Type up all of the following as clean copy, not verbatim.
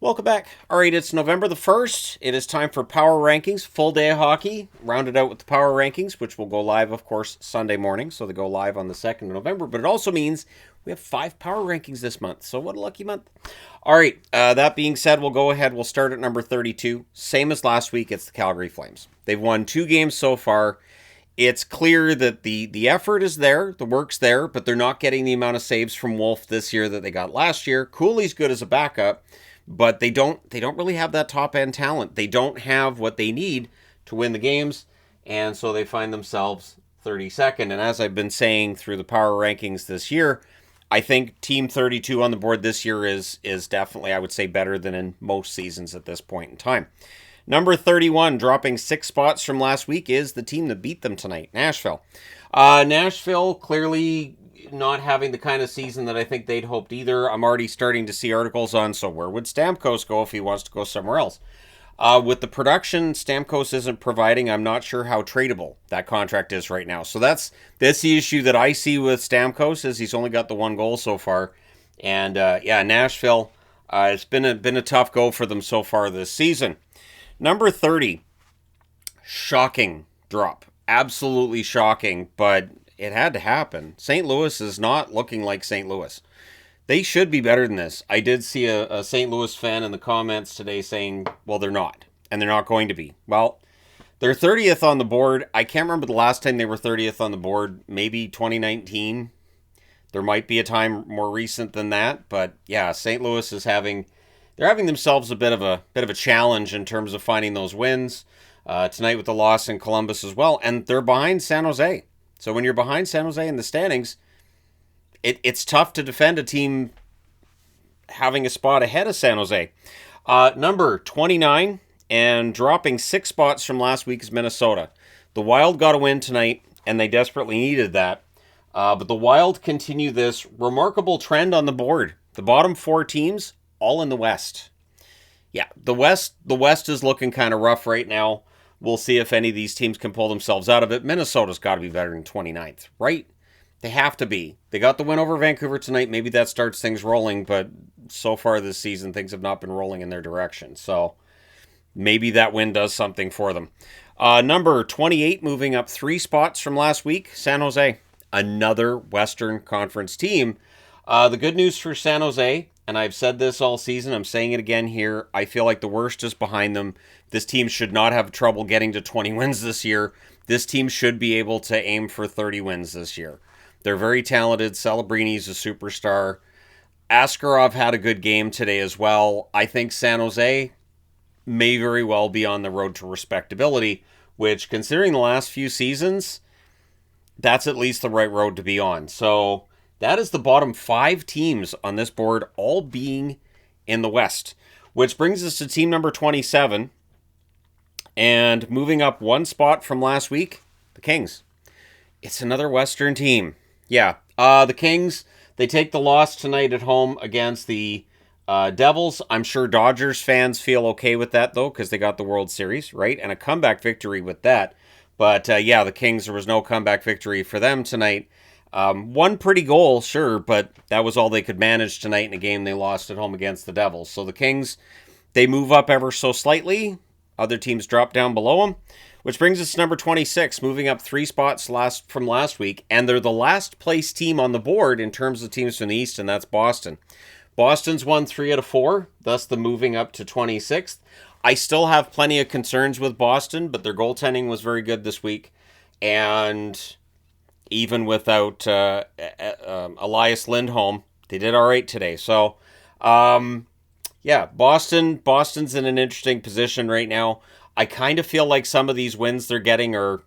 Welcome back. All right, it's November the 1st. It is time for Power Rankings, full day of hockey, rounded out with the Power Rankings, which will go live, of course, Sunday morning. So they go live on the 2nd of November. But it also means we have 5 Power Rankings this month. So what a lucky month. All right, that being said, we'll go ahead. We'll start at number 32. Same as last week, it's the Calgary Flames. They've won 2 games so far. It's clear that the effort is there, the work's there, but they're not getting the amount of saves from Wolf this year that they got last year. Cooley's good as a backup. But they don't really have that top end talent. They don't have what they need to win the games, and so they find themselves 32nd. And as I've been saying through the power rankings this year, I think Team 32 on the board this year is definitely, I would say, better than in most seasons at this point in time. Number 31, dropping 6 spots from last week, is the team that beat them tonight, Nashville. Nashville clearly not having the kind of season that I think they'd hoped either. I'm already starting to see articles on, so where would Stamkos go if he wants to go somewhere else? With the production Stamkos isn't providing, I'm not sure how tradable that contract is right now. So that's the issue that I see with Stamkos, is he's only got the 1 goal so far. And Nashville, it's been a tough go for them so far this season. Number 30, shocking drop. Absolutely shocking, but it had to happen. St. Louis is not looking like St. Louis. They should be better than this. I did see a St. Louis fan in the comments today saying, well, they're not, and they're not going to be. Well, they're 30th on the board. I can't remember the last time they were 30th on the board. Maybe 2019. There might be a time more recent than that, but yeah, St. Louis is having themselves a bit of a challenge in terms of finding those wins tonight with the loss in Columbus as well, and they're behind San Jose. So when you're behind San Jose in the standings, it's tough to defend a team having a spot ahead of San Jose. Number 29, and dropping 6 spots from last week, is Minnesota. The Wild got a win tonight, and they desperately needed that. But the Wild continue this remarkable trend on the board. The bottom 4 teams, all in the West. Yeah, the West is looking kind of rough right now. We'll see if any of these teams can pull themselves out of it. Minnesota's got to be better than 29th, right? They have to be. They got the win over Vancouver tonight. Maybe that starts things rolling, but so far this season, things have not been rolling in their direction. So maybe that win does something for them. Number 28, moving up 3 spots from last week, San Jose. Another Western Conference team. The good news for San Jose, and I've said this all season, I'm saying it again here, I feel like the worst is behind them. This team should not have trouble getting to 20 wins this year. This team should be able to aim for 30 wins this year. They're very talented. Celebrini's a superstar. Askarov had a good game today as well. I think San Jose may very well be on the road to respectability, which, considering the last few seasons, that's at least the right road to be on. So that is the bottom 5 teams on this board, all being in the West, which brings us to team number 27. And moving up 1 spot from last week, the Kings. It's another Western team. Yeah, the Kings, they take the loss tonight at home against the Devils. I'm sure Dodgers fans feel okay with that, though, because they got the World Series, right? And a comeback victory with that. But yeah, the Kings, there was no comeback victory for them tonight. 1 pretty goal, sure, but that was all they could manage tonight in a game they lost at home against the Devils. So the Kings, they move up ever so slightly. Other teams drop down below them, which brings us to number 26, moving up 3 spots from last week, and they're the last place team on the board in terms of teams from the East, and that's Boston. Boston's won 3 out of 4, thus the moving up to 26th. I still have plenty of concerns with Boston, but their goaltending was very good this week, and even without Elias Lindholm, they did all right today. So, yeah, Boston's in an interesting position right now. I kind of feel like some of these wins they're getting are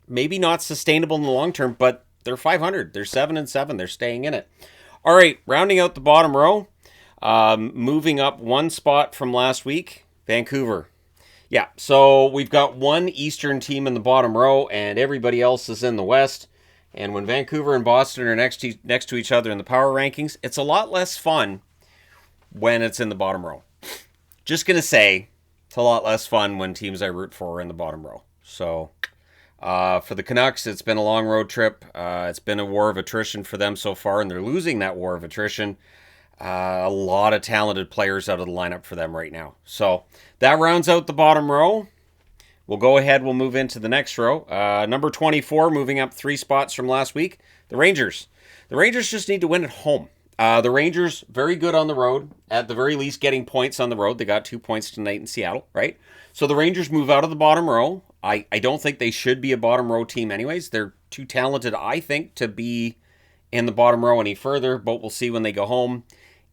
maybe not sustainable in the long term, but they're 500. They're 7-7. They're staying in it. All right, rounding out the bottom row, moving up 1 spot from last week, Vancouver. Yeah, so we've got 1 Eastern team in the bottom row, and everybody else is in the West. And when Vancouver and Boston are next to each other in the power rankings, it's a lot less fun when it's in the bottom row. Just going to say, it's a lot less fun when teams I root for are in the bottom row. So for the Canucks, it's been a long road trip. It's been a war of attrition for them so far, and they're losing that war of attrition. A lot of talented players out of the lineup for them right now. So that rounds out the bottom row. We'll go ahead. We'll move into the next row. Number 24, moving up 3 spots from last week, the Rangers. The Rangers just need to win at home. The Rangers, very good on the road. At the very least, getting points on the road. They got 2 points tonight in Seattle, right? So the Rangers move out of the bottom row. I don't think they should be a bottom row team anyways. They're too talented, I think, to be in the bottom row any further, but we'll see when they go home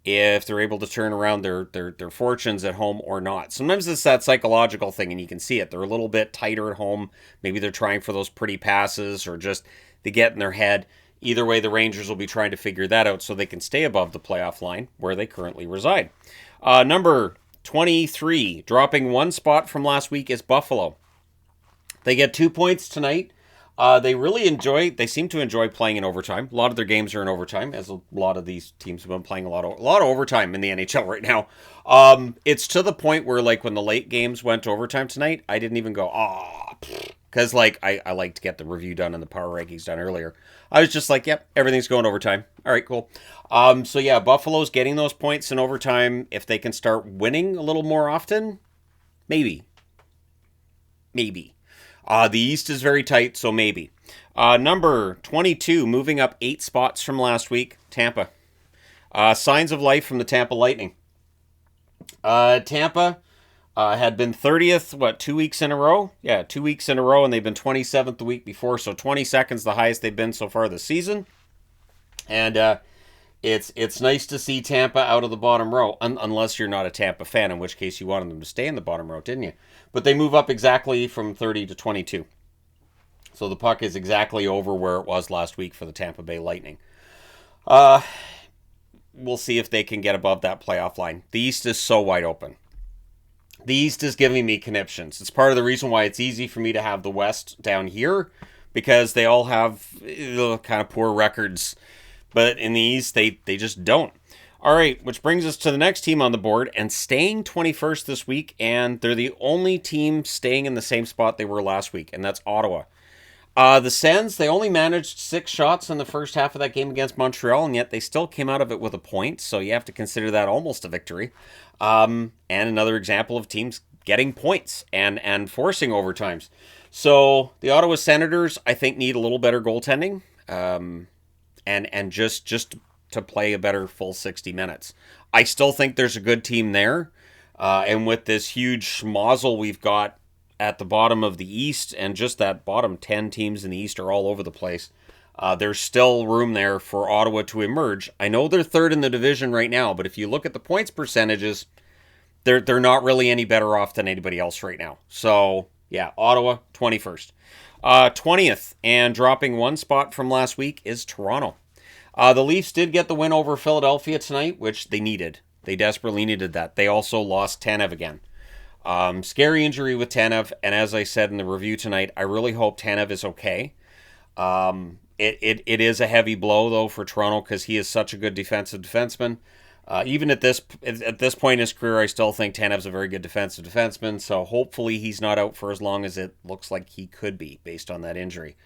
if they're able to turn around their fortunes at home or not. Sometimes it's that psychological thing, and you can see it. They're a little bit tighter at home. Maybe they're trying for those pretty passes, or just they get in their head. Either way, the Rangers will be trying to figure that out so they can stay above the playoff line where they currently reside. Number 23, dropping 1 spot from last week, is Buffalo. They get 2 points tonight. They seem to enjoy playing in overtime. A lot of their games are in overtime, as a lot of these teams have been playing a lot of overtime in the NHL right now. It's to the point where, like, when the late games went to overtime tonight, I didn't even go, because, like, I like to get the review done and the power rankings done earlier. I was just like, yep, everything's going overtime. All right, cool. So yeah, Buffalo's getting those points in overtime. If they can start winning a little more often, maybe. The East is very tight, so maybe. Number 22, moving up 8 spots from last week, Tampa. Signs of life from the Tampa Lightning. Tampa had been 30th, 2 weeks in a row? Yeah, 2 weeks in a row, and they've been 27th the week before, so 22nd's the highest they've been so far this season. And it's nice to see Tampa out of the bottom row, unless you're not a Tampa fan, in which case you wanted them to stay in the bottom row, didn't you? But they move up exactly from 30 to 22. So the puck is exactly over where it was last week for the Tampa Bay Lightning. We'll see if they can get above that playoff line. The East is so wide open. The East is giving me conniptions. It's part of the reason why it's easy for me to have the West down here, because they all have kind of poor records. But in the East, they just don't. All right, which brings us to the next team on the board, and staying 21st this week, and they're the only team staying in the same spot they were last week, and that's Ottawa. The Sens, they only managed 6 shots in the first half of that game against Montreal, and yet they still came out of it with a point, so you have to consider that almost a victory. And another example of teams getting points and forcing overtimes. So the Ottawa Senators, I think, need a little better goaltending, and just to play a better full 60 minutes. I still think there's a good team there, and with this huge schmozzle we've got at the bottom of the East, and just that bottom 10 teams in the East are all over the place, there's still room there for Ottawa to emerge. I know they're third in the division right now, but if you look at the points percentages, they're not really any better off than anybody else right now. So, yeah, Ottawa, 21st. 20th, and dropping 1 spot from last week, is Toronto. The Leafs did get the win over Philadelphia tonight, which they needed. They desperately needed that. They also lost Tanev again. Scary injury with Tanev, and as I said in the review tonight, I really hope Tanev is okay. It is a heavy blow, though, for Toronto, because he is such a good defensive defenseman. Even at this point in his career, I still think Tanev's a very good defensive defenseman, so hopefully he's not out for as long as it looks like he could be, based on that injury.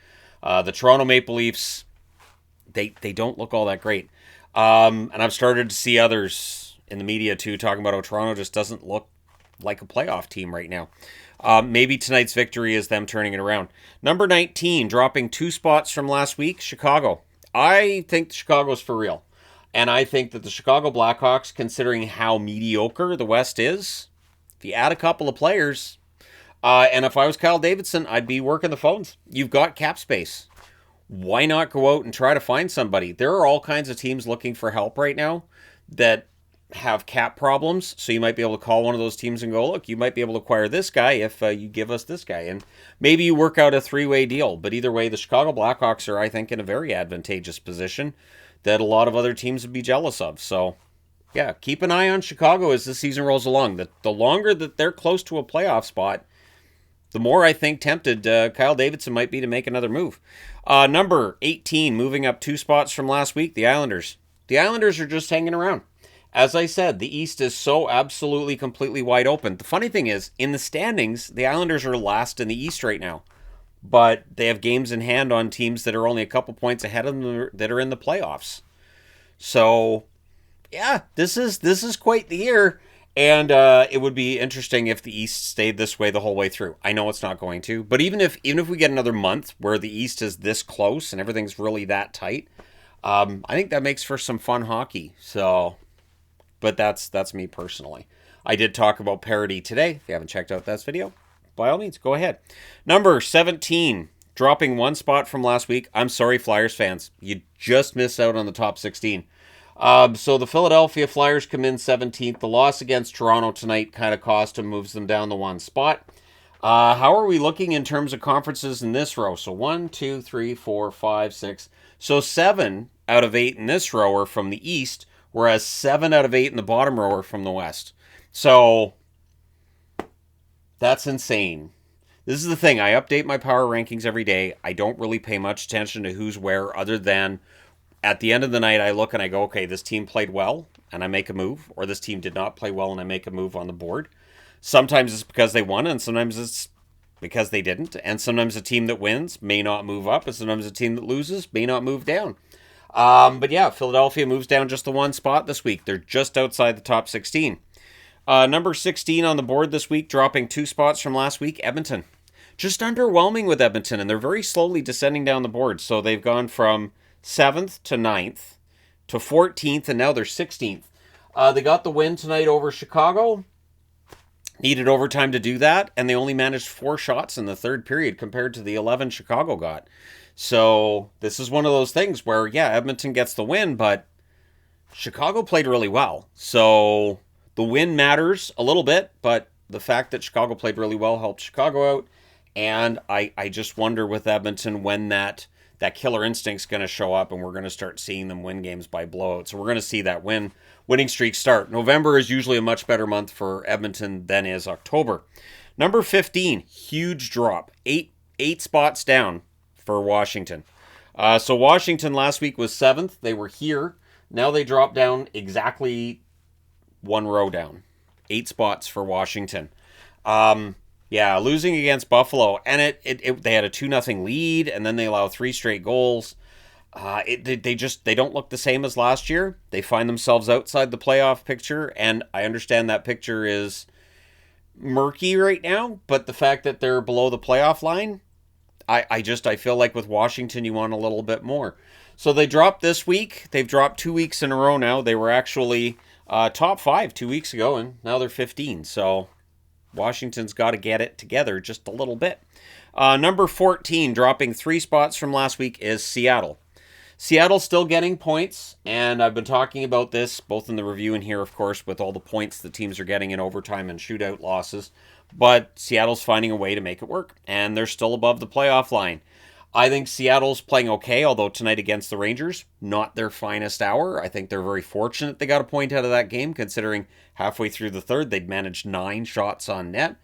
The Toronto Maple Leafs, they don't look all that great. And I've started to see others in the media, too, talking about how Toronto just doesn't look like a playoff team right now. Maybe tonight's victory is them turning it around. Number 19, dropping 2 spots from last week, Chicago. I think Chicago's for real. And I think that the Chicago Blackhawks, considering how mediocre the West is, if you add a couple of players, and if I was Kyle Davidson, I'd be working the phones. You've got cap space. Why not go out and try to find somebody? There are all kinds of teams looking for help right now that have cap problems, so you might be able to call one of those teams and go, look, you might be able to acquire this guy if you give us this guy, and maybe you work out a 3-way deal. But either way, the Chicago Blackhawks are, I think, in a very advantageous position that a lot of other teams would be jealous of. So, yeah, keep an eye on Chicago as the season rolls along. The longer that they're close to a playoff spot, the more I think tempted Kyle Davidson might be to make another move. Number 18, moving up 2 spots from last week, the Islanders. The Islanders are just hanging around. As I said, the East is so absolutely, completely wide open. The funny thing is, in the standings, the Islanders are last in the East right now. But they have games in hand on teams that are only a couple points ahead of them that are in the playoffs. So, Yeah, this is quite the year. And it would be interesting if the East stayed this way the whole way through. I know it's not going to, but even if we get another month where the East is this close and everything's really that tight, I think that makes for some fun hockey. So, but that's me personally. I did talk about parity today. If you haven't checked out that video, by all means, go ahead. Number 17, dropping one spot from last week. I'm sorry, Flyers fans. You just missed out on the top 16. So the Philadelphia Flyers come in 17th. The loss against Toronto tonight kind of cost them, moves them down the one spot. How are we looking in terms of conferences in this row? So 1, 2, 3, 4, 5, 6. So 7 out of 8 in this row are from the East, whereas 7 out of 8 in the bottom row are from the West. So that's insane. This is the thing. I update my power rankings every day. I don't really pay much attention to who's where other than at the end of the night, I look and I go, okay, this team played well and I make a move, or this team did not play well and I make a move on the board. Sometimes it's because they won, and sometimes it's because they didn't. And sometimes a team that wins may not move up, and sometimes a team that loses may not move down. But yeah, Philadelphia moves down just the one spot this week. They're just outside the top 16. Number 16 on the board this week, dropping 2 spots from last week, Edmonton. Just underwhelming with Edmonton, and they're very slowly descending down the board. So they've gone from 7th to 9th to 14th, and now they're 16th. They got the win tonight over Chicago. Needed overtime to do that, and they only managed 4 shots in the third period compared to the 11 Chicago got. So this is one of those things where, yeah, Edmonton gets the win, but Chicago played really well. So the win matters a little bit, but the fact that Chicago played really well helped Chicago out. And I just wonder with Edmonton when that killer instinct's going to show up and we're going to start seeing them win games by blowout. So we're going to see that winning streak start. November is usually a much better month for Edmonton than is October. Number 15, huge drop. Eight spots down for Washington. So Washington last week was 7th. They were here. Now they drop down exactly 1 row down. 8 spots for Washington. Yeah, losing against Buffalo, and they had a 2-0 lead, and then they allow 3 straight goals. They don't look the same as last year. They find themselves outside the playoff picture, and I understand that picture is murky right now, but the fact that they're below the playoff line, I feel like with Washington you want a little bit more. So they dropped this week. They've dropped 2 weeks in a row now. They were actually top 5 2 weeks ago, and now they're 15. So Washington's got to get it together just a little bit. Number 14, dropping 3 spots from last week, is Seattle. Seattle's still getting points, and I've been talking about this both in the review and here, of course, with all the points the teams are getting in overtime and shootout losses. But Seattle's finding a way to make it work, and they're still above the playoff line. I think Seattle's playing okay, although tonight against the Rangers, not their finest hour. I think they're very fortunate they got a point out of that game, considering halfway through the third they'd managed 9 shots on net.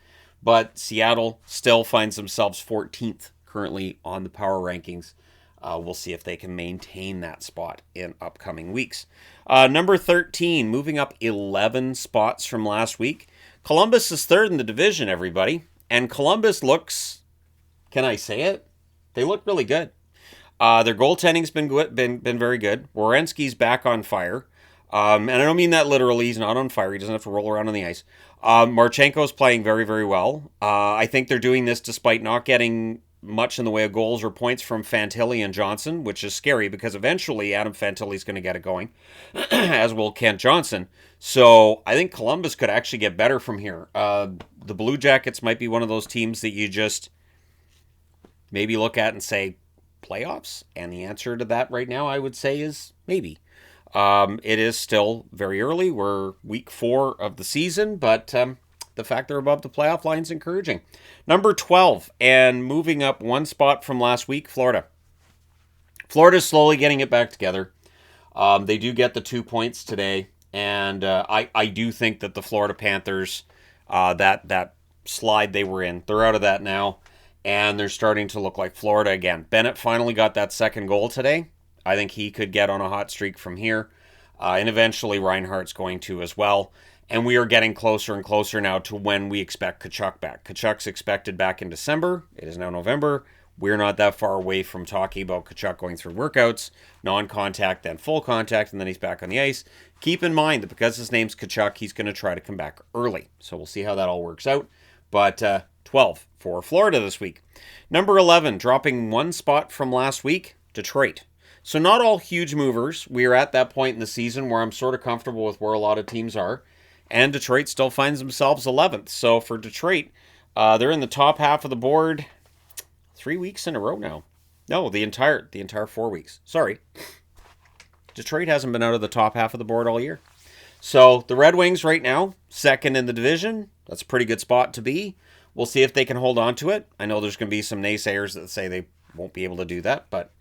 But Seattle still finds themselves 14th currently on the power rankings. We'll see if they can maintain that spot in upcoming weeks. Number 13, moving up 11 spots from last week. Columbus is 3rd in the division, everybody. And Columbus looks, can I say it? They look really good. Their goaltending's been good, been very good. Werenski's back on fire. And I don't mean that literally. He's not on fire. He doesn't have to roll around on the ice. Marchenko's playing very, very well. I think they're doing this despite not getting much in the way of goals or points from Fantilli and Johnson, which is scary because eventually Adam Fantilli's going to get it going, as will Kent Johnson. So I think Columbus could actually get better from here. The Blue Jackets might be one of those teams that you just maybe look at and say, playoffs? And the answer to that right now, I would say, is maybe. It is still very early. We're week 4 of the season, but the fact they're above the playoff line is encouraging. Number 12, and moving up 1 spot from last week, Florida. Florida's slowly getting it back together. They do get the 2 points today, and I do think that the Florida Panthers, that slide they were in, they're out of that now. And they're starting to look like Florida again. Bennett finally got that second goal today. I think he could get on a hot streak from here. And eventually Reinhart's going to as well. And we are getting closer and closer now to when we expect Tkachuk back. Tkachuk's expected back in December. It is now November. We're not that far away from talking about Tkachuk going through workouts, non-contact, then full contact, and then he's back on the ice. keep in mind that because his name's Tkachuk, he's going to try to come back early. So we'll see how that all works out. But 12 for Florida this week. Number 11, dropping one spot from last week, Detroit. So not all huge movers. We are at that point in the season where I'm sort of comfortable with where a lot of teams are. And Detroit still finds themselves 11th. So for Detroit, they're in the top half of the board 3 weeks in a row now. No, the entire 4 weeks. Sorry. Detroit hasn't been out of the top half of the board all year. So the Red Wings right now, second in the division. That's a pretty good spot to be. We'll see if they can hold on to it. I know there's going to be some naysayers that say they won't be able to do that, but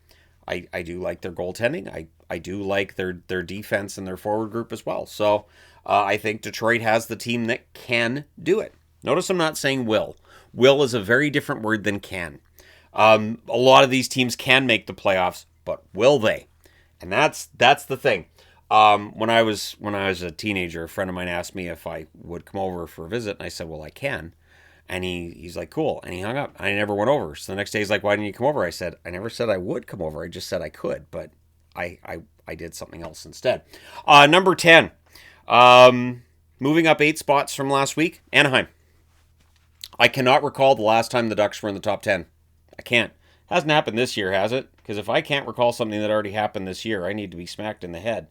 I do like their goaltending. I do like their defense and their forward group as well. So I think Detroit has the team that can do it. Notice I'm not saying will. Will is a very different word than can. A lot of these teams can make the playoffs, but will they? And that's the thing. When I was a teenager, a friend of mine asked me if I would come over for a visit, and I said, well, I can. And he's like, cool. And he hung up. I never went over. So the next day he's like, why didn't you come over? I said, I never said I would come over. I just said I could, but I did something else instead. Number 10, moving up 8 spots from last week, Anaheim. I cannot recall the last time the Ducks were in the top 10. I can't. Hasn't happened this year, has it? Because if I can't recall something that already happened this year, I need to be smacked in the head.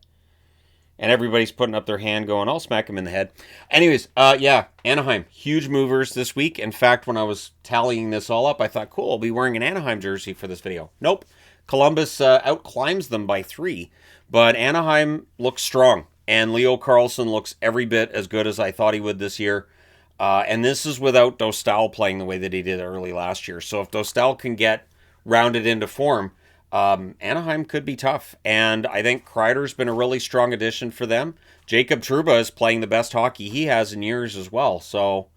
And everybody's putting up their hand going, I'll smack him in the head. Anyways, Anaheim. Huge movers this week. In fact, when I was tallying this all up, I thought, cool, I'll be wearing an Anaheim jersey for this video. Nope. Columbus outclimbs them by 3. But Anaheim looks strong. And Leo Carlsson looks every bit as good as I thought he would this year. And this is without Dostal playing the way that he did early last year. So if Dostal can get rounded into form, Anaheim could be tough. And I think Kreider's been a really strong addition for them. Jacob Trouba is playing the best hockey he has in years as well. So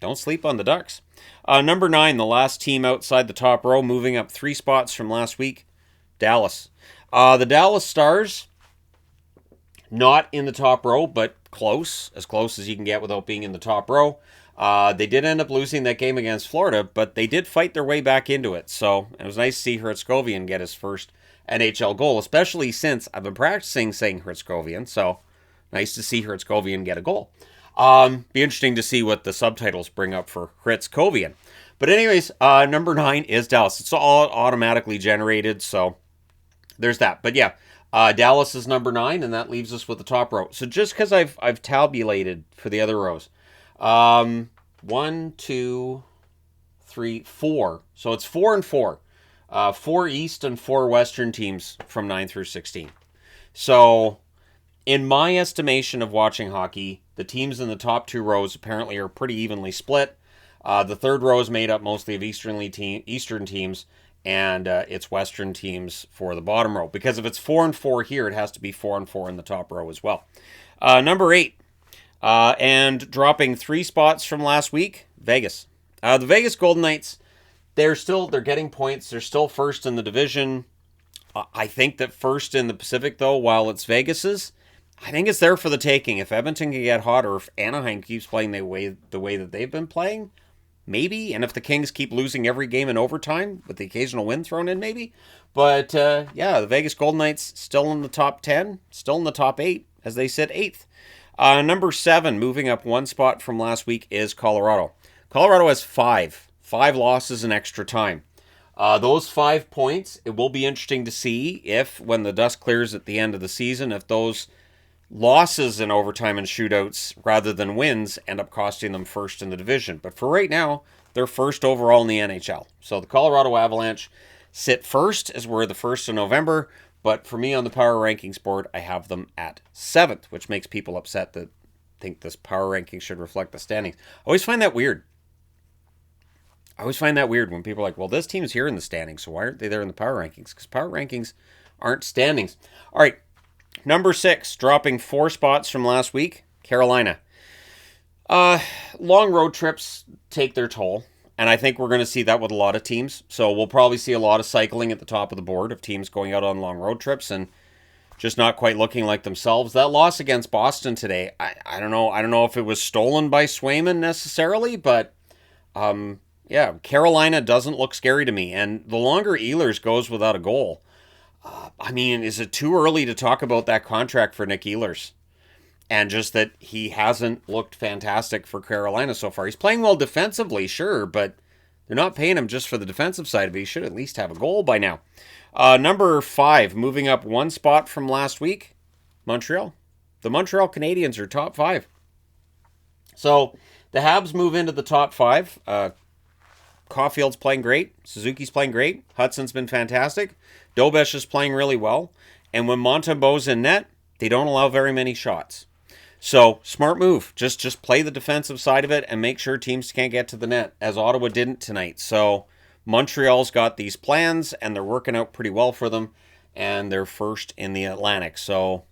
don't sleep on the Ducks. Number 9, the last team outside the top row, moving up 3 spots from last week, Dallas. The Dallas Stars, not in the top row, but as close as you can get without being in the top row. They did end up losing that game against Florida, but they did fight their way back into it. So it was nice to see Hristkovian get his first NHL goal, especially since I've been practicing saying Hristkovian. So nice to see Hristkovian get a goal. Be interesting to see what the subtitles bring up for Hristkovian. But anyways, number 9 is Dallas. It's all automatically generated, so there's that. But yeah, Dallas is number 9, and that leaves us with the top row. So just because I've tabulated for the other rows, 1, 2, 3, 4. So it's 4 and 4. 4 East and 4 Western teams from 9 through 16. So in my estimation of watching hockey, the teams in the top 2 rows apparently are pretty evenly split. The third row is made up mostly of Eastern teams, and it's Western teams for the bottom row. Because if it's 4 and 4 here, it has to be 4 and 4 in the top row as well. Number 8, and dropping 3 spots from last week, Vegas. The Vegas Golden Knights, they're getting points. They're still first in the division. I think that first in the Pacific, though, while it's Vegas's, I think it's there for the taking. If Edmonton can get hot, or if Anaheim keeps playing the way that they've been playing, maybe. And if the Kings keep losing every game in overtime, with the occasional win thrown in, maybe. But the Vegas Golden Knights still in the top 10, still in the top 8, as they sit 8th. Number 7, moving up 1 spot from last week, is Colorado. Colorado has 5 losses in extra time. Those 5 points, it will be interesting to see if, when the dust clears at the end of the season, if those losses in overtime and shootouts, rather than wins, end up costing them first in the division. But for right now, they're first overall in the NHL. So the Colorado Avalanche sit first, as we're the 1st of November. But for me on the power rankings board, I have them at 7th, which makes people upset that think this power ranking should reflect the standings. I always find that weird. When people are like, well, this team's here in the standings, so why aren't they there in the power rankings? Because power rankings aren't standings. All right, number 6, dropping 4 spots from last week, Carolina. Long road trips take their toll. And I think we're going to see that with a lot of teams. So we'll probably see a lot of cycling at the top of the board of teams going out on long road trips and just not quite looking like themselves. That loss against Boston today, I don't know. I don't know if it was stolen by Swayman necessarily, but Carolina doesn't look scary to me. And the longer Ehlers goes without a goal, is it too early to talk about that contract for Nick Ehlers? And just that he hasn't looked fantastic for Carolina so far. He's playing well defensively, sure, but they're not paying him just for the defensive side of it. He should at least have a goal by now. Number 5, moving up one spot from last week, Montreal. The Montreal Canadiens are top 5. So the Habs move into the top 5. Caulfield's playing great. Suzuki's playing great. Hudson's been fantastic. Dobesh is playing really well. And when Montembeau's in net, they don't allow very many shots. So, smart move. Just play the defensive side of it and make sure teams can't get to the net, as Ottawa didn't tonight. So, Montreal's got these plans, and they're working out pretty well for them, and they're first in the Atlantic. So,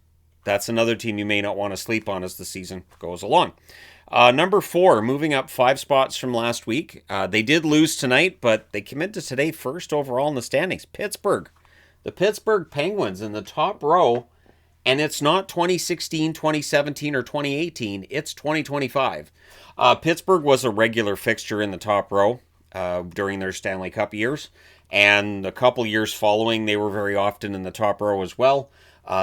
that's another team you may not want to sleep on as the season goes along. Number 4, moving up 5 spots from last week. They did lose tonight, but they came into today first overall in the standings. Pittsburgh. The Pittsburgh Penguins in the top row. And it's not 2016, 2017, or 2018. It's 2025. Pittsburgh was a regular fixture in the top row during their Stanley Cup years. And a couple years following, they were very often in the top row as well.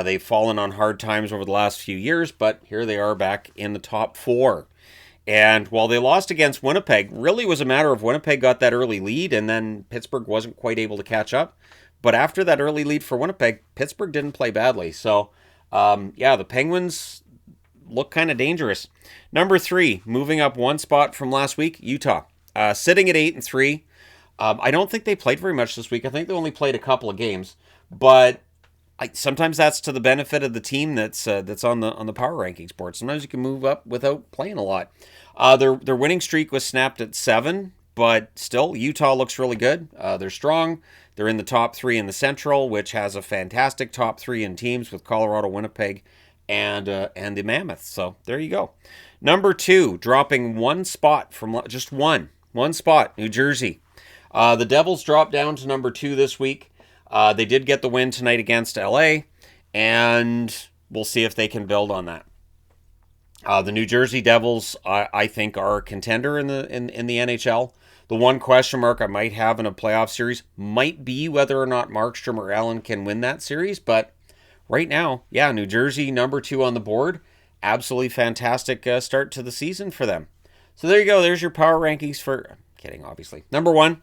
They've fallen on hard times over the last few years, but here they are back in the top 4. And while they lost against Winnipeg, really was a matter of Winnipeg got that early lead, and then Pittsburgh wasn't quite able to catch up. But after that early lead for Winnipeg, Pittsburgh didn't play badly. So, the Penguins look kind of dangerous. Number 3, moving up one spot from last week, Utah. Sitting at 8-3. I don't think they played very much this week. I think they only played a couple of games. But sometimes that's to the benefit of the team that's on the power rankings board. Sometimes you can move up without playing a lot. Their winning streak was snapped at 7, but still, Utah looks really good. They're strong. They're in the top 3 in the Central, which has a fantastic top 3 in teams with Colorado, Winnipeg, and the Mammoth. So there you go. Number 2, dropping one spot from just one spot, New Jersey. The Devils dropped down to number 2 this week. They did get the win tonight against LA, and we'll see if they can build on that. The New Jersey Devils, I think, are a contender in the NHL. The one question mark I might have in a playoff series might be whether or not Markstrom or Allen can win that series. But right now, New Jersey, number 2 on the board. Absolutely fantastic start to the season for them. So there you go. There's your power rankings for... I'm kidding, obviously. Number 1,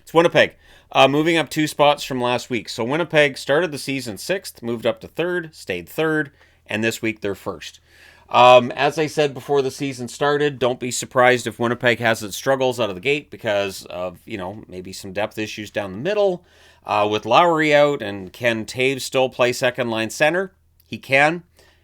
it's Winnipeg. Moving up 2 spots from last week. So Winnipeg started the season 6th, moved up to 3rd, stayed 3rd, and this week they're 1st. As I said before the season started, don't be surprised if Winnipeg has its struggles out of the gate because of, maybe some depth issues down the middle. With Lowry out, and can Taves still play second line center? He can,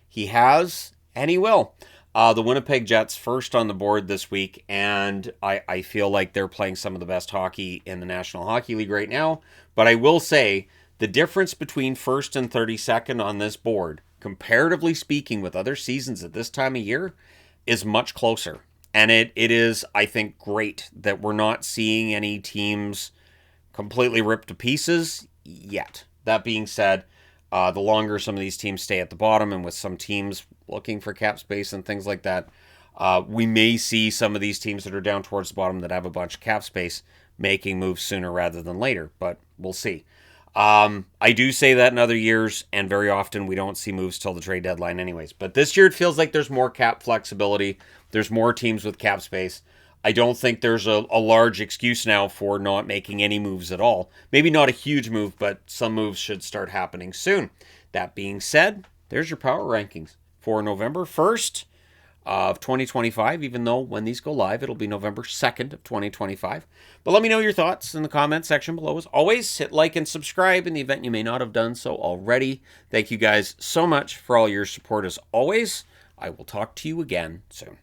he has, and he will. The Winnipeg Jets first on the board this week, and I feel like they're playing some of the best hockey in the National Hockey League right now. But I will say, the difference between 1st and 32nd on this board, comparatively speaking with other seasons at this time of year, is much closer. And it is, I think, great that we're not seeing any teams completely ripped to pieces yet. That being said, the longer some of these teams stay at the bottom, and with some teams looking for cap space and things like that, we may see some of these teams that are down towards the bottom that have a bunch of cap space making moves sooner rather than later, but we'll see. I do say that in other years, and very often we don't see moves till the trade deadline anyways. But this year it feels like there's more cap flexibility. There's more teams with cap space. I don't think there's a large excuse now for not making any moves at all. Maybe not a huge move, but some moves should start happening soon. That being said, there's your power rankings for November 1st of 2025, even though when these go live, it'll be November 2nd of 2025. But let me know your thoughts in the comment section below. As always, hit like and subscribe in the event you may not have done so already. Thank you guys so much for all your support as always. I will talk to you again soon.